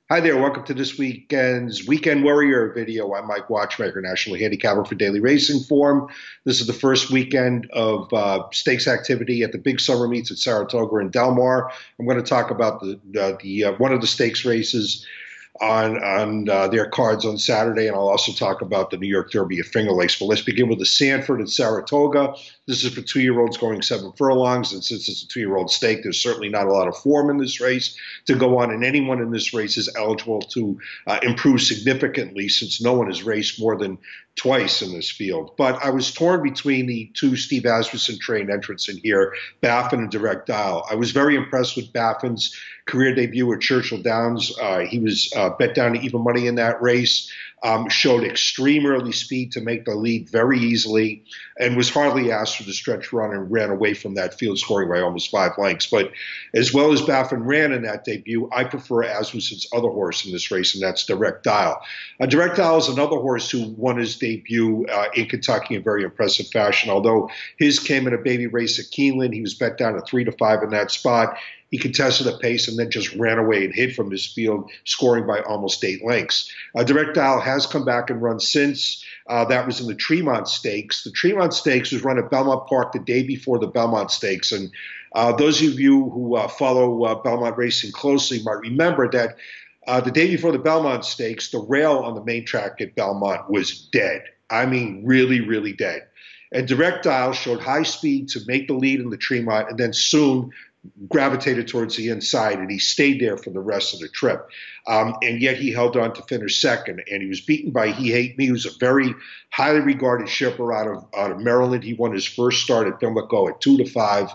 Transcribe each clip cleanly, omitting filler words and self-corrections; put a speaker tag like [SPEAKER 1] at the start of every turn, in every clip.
[SPEAKER 1] Hi there, welcome to this weekend's Weekend Warrior video. I'm Mike Watchmaker, National Handicapper for Daily Racing Form. This is the first weekend of stakes activity at the big summer meets at Saratoga and Del Mar. I'm going to talk about the one of the stakes races on their cards on Saturday, and I'll also talk about the New York Derby at Finger Lakes. But let's begin with the Sanford at Saratoga. This is for two-year-olds going 7 furlongs, and since it's a two-year-old stake, there's certainly not a lot of form in this race to go on, and anyone in this race is eligible to improve significantly since no one has raced more than twice in this field. But I was torn between the two Steve Asmussen trained entrants in here, Baffin and Direct Dial. I was very impressed with Baffin's career debut at Churchill Downs. He was bet down to even money in that race, showed extreme early speed to make the lead very easily, and was hardly asked for the stretch run and ran away from that field, scoring by almost 5 lengths. But as well as Baffin ran in that debut, I prefer Asmussen's other horse in this race, and that's Direct Dial. Direct Dial is another horse who won his debut in Kentucky in very impressive fashion, although his came in a baby race at Keeneland. He was bet down to 3 to 5 in that spot. He contested a pace and then just ran away and hid from his field, scoring by almost 8 lengths. Direct Dial has come back and run since. That was in the Tremont Stakes. The Tremont Stakes was run at Belmont Park the day before the Belmont Stakes. And those of you who follow Belmont racing closely might remember that the day before the Belmont Stakes, the rail on the main track at Belmont was dead. I mean, really, really dead. And Direct Dial showed high speed to make the lead in the Tremont and then soon gravitated towards the inside, and he stayed there for the rest of the trip. And yet he held on to finish second, and he was beaten by He Hate Me, who's a very highly regarded shipper out of Maryland. He won his first start at Pimlico at 2 to 5.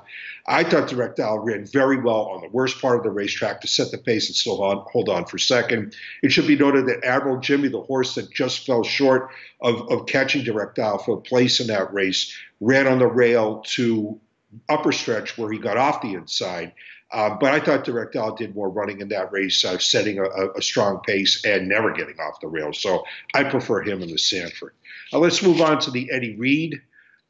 [SPEAKER 1] I thought Direct Dial ran very well on the worst part of the racetrack to set the pace and still hold on for second. It should be noted that Admiral Jimmy, the horse that just fell short of catching Direct Dial for a place in that race, ran on the rail to upper stretch where he got off the inside. But I thought Direct Dial did more running in that race, setting a strong pace and never getting off the rail. So I prefer him in the Sanford. Let's move on to the Eddie Reed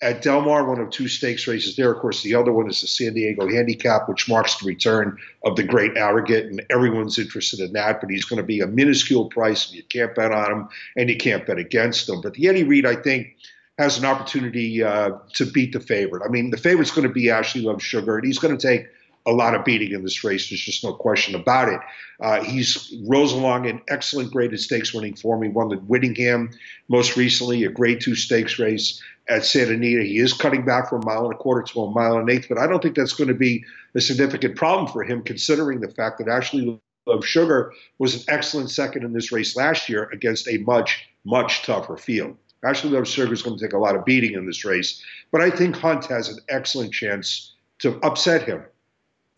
[SPEAKER 1] at Del Mar, one of 2 stakes races there. Of course, the other one is the San Diego Handicap, which marks the return of the great Arrogant, and everyone's interested in that. But he's going to be a minuscule price, and you can't bet on him, and you can't bet against him. But the Eddie Reed, I think, has an opportunity to beat the favorite. I mean, the favorite's going to be Ashley Love Sugar, and he's going to take a lot of beating in this race. There's just no question about it. He's rose along in excellent graded stakes winning form. He won the Whittingham most recently, a grade 2 stakes race at Santa Anita. He is cutting back from 1 1/4 to 1 1/8, but I don't think that's going to be a significant problem for him, considering the fact that Ashley Love Sugar was an excellent second in this race last year against a much, much tougher field. Ashley Love Sugar is going to take a lot of beating in this race, but I think Hunt has an excellent chance to upset him.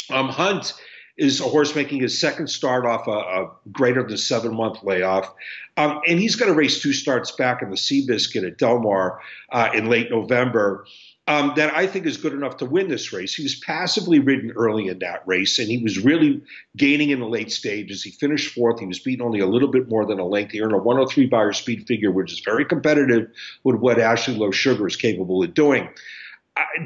[SPEAKER 1] Hunt is a horse making his second start off a greater than 7-month layoff, and he's going to race 2 starts back in the Seabiscuit at Del Mar in late November. That I think is good enough to win this race. He was passively ridden early in that race, and he was really gaining in the late stages. He finished 4th. He was beaten only a little bit more than a length. He earned a 103 Beyer speed figure, which is very competitive with what Ashley Love Sugar is capable of doing.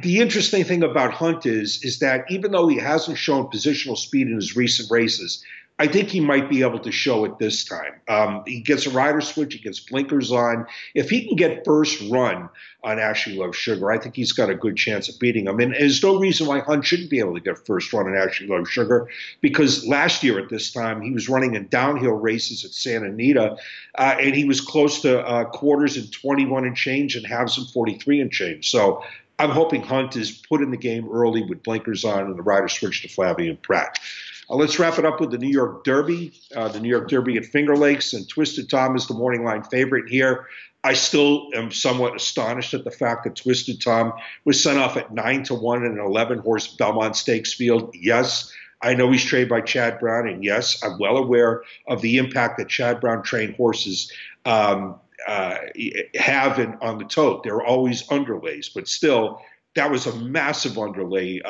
[SPEAKER 1] The interesting thing about Hunt is that even though he hasn't shown positional speed in his recent races, I think he might be able to show it this time. He gets a rider switch. He gets blinkers on. If he can get first run on Ashley Love Sugar, I think he's got a good chance of beating him. And there's no reason why Hunt shouldn't be able to get first run on Ashley Love Sugar, because last year at this time, he was running in downhill races at Santa Anita, and he was close to quarters in 21 and change and halves in 43 and change. So I'm hoping Hunt is put in the game early with blinkers on and the rider switch to Flavien Prat. Let's wrap it up with the New York Derby. The New York Derby at Finger Lakes, and Twisted Tom is the morning line favorite here. I still am somewhat astonished at the fact that Twisted Tom was sent off at 9 to 1 in an 11-horse Belmont Stakes field. Yes, I know he's trained by Chad Brown, and yes, I'm well aware of the impact that Chad Brown trained horses have on the tote. They're always underlays, but still, that was a massive underlay.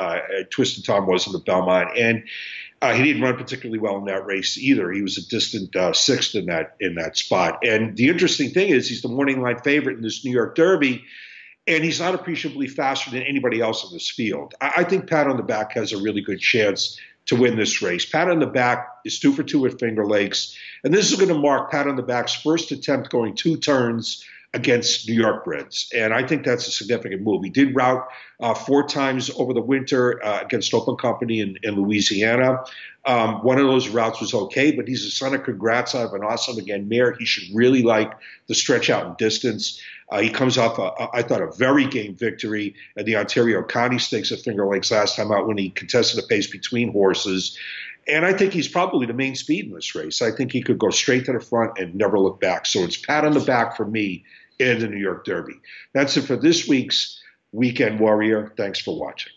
[SPEAKER 1] Twisted Tom was in the Belmont, and he didn't run particularly well in that race either. He was a distant 6th in that spot. And the interesting thing is he's the morning line favorite in this New York Derby, and he's not appreciably faster than anybody else in this field. I think Pat on the Back has a really good chance to win this race. Pat on the Back is 2 for 2 at Finger Lakes, and this is going to mark Pat on the Back's first attempt going 2 turns against New York breds, and I think that's a significant move. He did route 4 times over the winter against Open Company in Louisiana. One of those routes was okay, but he's a son of Congrats out of an awesome, again, mare. He should really like the stretch out in distance. He comes off, I thought, a very game victory at the Ontario County Stakes at Finger Lakes last time out when he contested a pace between horses. And I think he's probably the main speed in this race. I think he could go straight to the front and never look back. So it's Pat on the Back for me in the New York Derby. That's it for this week's Weekend Warrior. Thanks for watching.